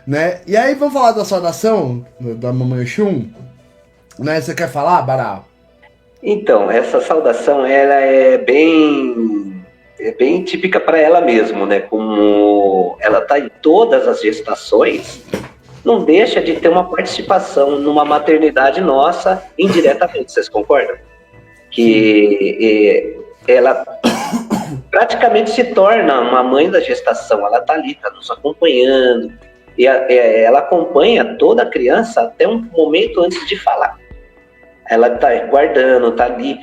né? E aí vamos falar da saudação da Mamãe Oxum, né? Você quer falar, Bará? Então, essa saudação ela é bem típica para ela mesmo, né? Como ela está em todas as gestações, não deixa de ter uma participação numa maternidade nossa indiretamente. Vocês concordam? Sim. Que ela praticamente se torna uma mãe da gestação. Ela está ali, está nos acompanhando. Ela acompanha toda a criança até um momento antes de falar. Ela está guardando, está ali.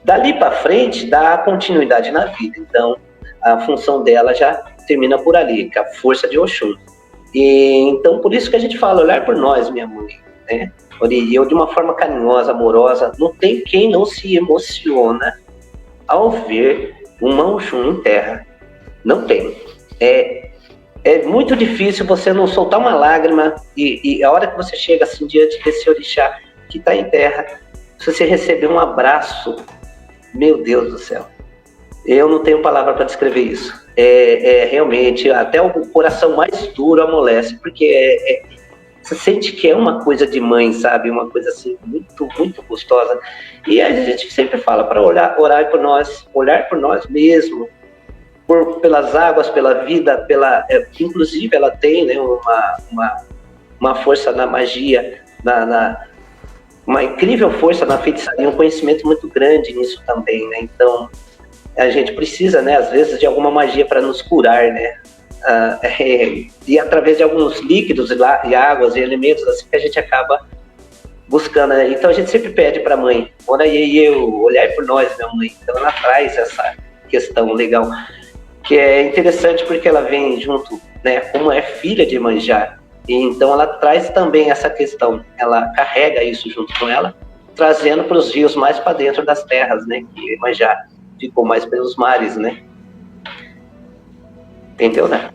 Dali para frente, dá continuidade na vida. Então, a função dela já termina por ali, com a força de Oxum. E, então, por isso que a gente fala, olhar por nós, minha mãe, né? E eu, de uma forma carinhosa, amorosa, não tem quem não se emociona ao ver uma Oxum em terra. Não tem. É muito difícil você não soltar uma lágrima e a hora que você chega assim diante desse orixá que está em terra, se você receber um abraço, meu Deus do céu, eu não tenho palavra para descrever isso. Realmente, até o coração mais duro amolece, porque você sente que é uma coisa de mãe, sabe? Uma coisa assim, muito, muito gostosa. E a gente sempre fala para orar por nós, olhar por nós mesmos, pelas águas, pela vida, inclusive ela tem, né, uma força na magia, uma incrível força na feitiçaria, um conhecimento muito grande nisso também, né? Então, a gente precisa, né, às vezes, de alguma magia para nos curar, né? E através de alguns líquidos e águas e elementos assim que a gente acaba buscando, né? Então a gente sempre pede para a mãe, ora aí eu, olhar por nós, minha mãe. Então ela traz essa questão legal, que é interessante porque ela vem junto, né, como é filha de Iemanjá, e então ela traz também essa questão, ela carrega isso junto com ela, trazendo para os rios mais para dentro das terras, né, que Iemanjá ficou mais pelos mares, né? Entendeu, né?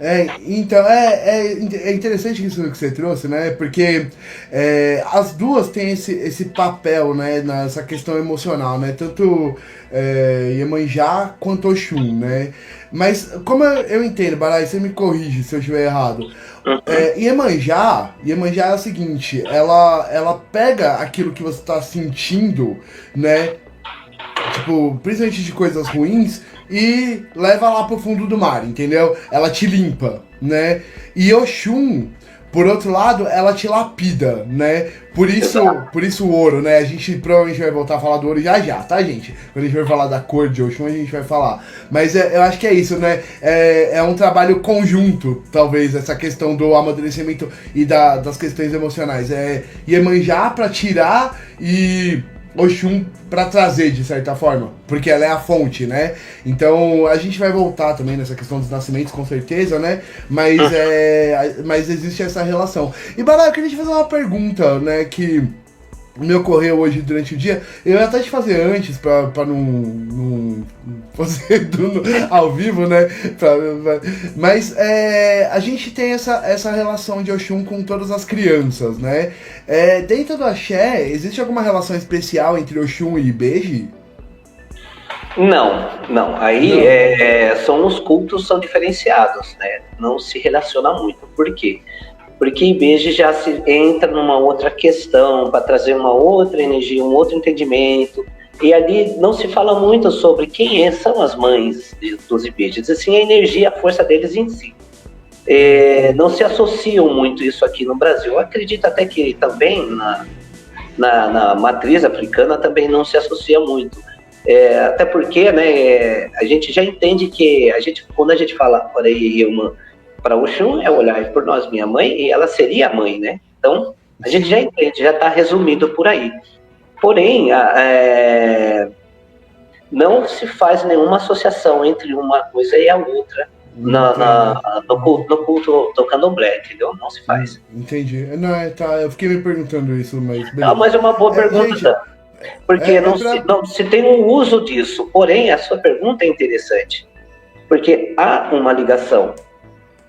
Então, é interessante isso que você trouxe, né? Porque as duas têm esse papel, né? Nessa questão emocional, né? Tanto Iemanjá quanto Oxum, né? Mas, como eu entendo, Barai, você me corrige se eu estiver errado. Uhum. Iemanjá é o seguinte, ela pega aquilo que você está sentindo, né? Tipo, principalmente de coisas ruins, e leva lá pro fundo do mar, entendeu? Ela te limpa, né? E Oxum, por outro lado, ela te lapida, né? Por isso o ouro, né? A gente provavelmente vai voltar a falar do ouro já, tá, gente? Quando a gente vai falar da cor de Oxum, a gente vai falar. Mas eu acho que é isso, né? É um trabalho conjunto, talvez, essa questão do amadurecimento e das questões emocionais. Iemanjá pra tirar e Oxum para trazer, de certa forma, porque ela é a fonte, né? Então a gente vai voltar também nessa questão dos nascimentos, com certeza, né? Mas existe essa relação. E Bará, eu queria te fazer uma pergunta, né? Que me ocorreu hoje durante o dia. Eu ia até te fazer antes, pra não fazer ao vivo, né? Mas a gente tem essa relação de Oxum com todas as crianças, né? Dentro do Axé, existe alguma relação especial entre Oxum e Ibeji? Não, não. Aí Não. são os cultos são diferenciados, né? Não se relaciona muito. Por quê? Porque Ibeji já se entra numa outra questão para trazer uma outra energia, um outro entendimento. E ali não se fala muito sobre são as mães dos Ibejis, assim a energia, a força deles em si. Não se associam muito isso aqui no Brasil. Eu acredito até que também na matriz africana também não se associa muito. Até porque, né, a gente já entende que quando a gente fala para Oxum é olhar por nós, minha mãe, e ela seria a mãe, né? Então a gente já Sim. entende, já está resumido por aí. Porém, não se faz nenhuma associação entre uma coisa e a outra Entendo. no culto do candomblé, entendeu? Não se faz. Entendi. Não, tá, eu fiquei me perguntando isso, mas Não, beleza. mas é uma boa pergunta, Gente, porque pra. não se tem um uso disso. Porém, a sua pergunta é interessante, porque há uma ligação,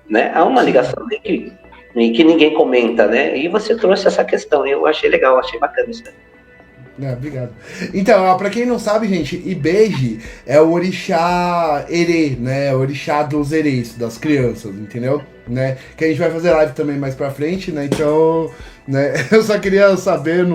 né? Há uma Sim. ligação que ninguém comenta, né? E você trouxe essa questão, e eu achei legal, achei bacana isso. Obrigado. Então, ó, pra quem não sabe, gente, Ibeji é o orixá Herê, né? O orixá dos herês, das crianças, entendeu? Né? Que a gente vai fazer live também mais pra frente, né? Então, né? Eu só queria saber.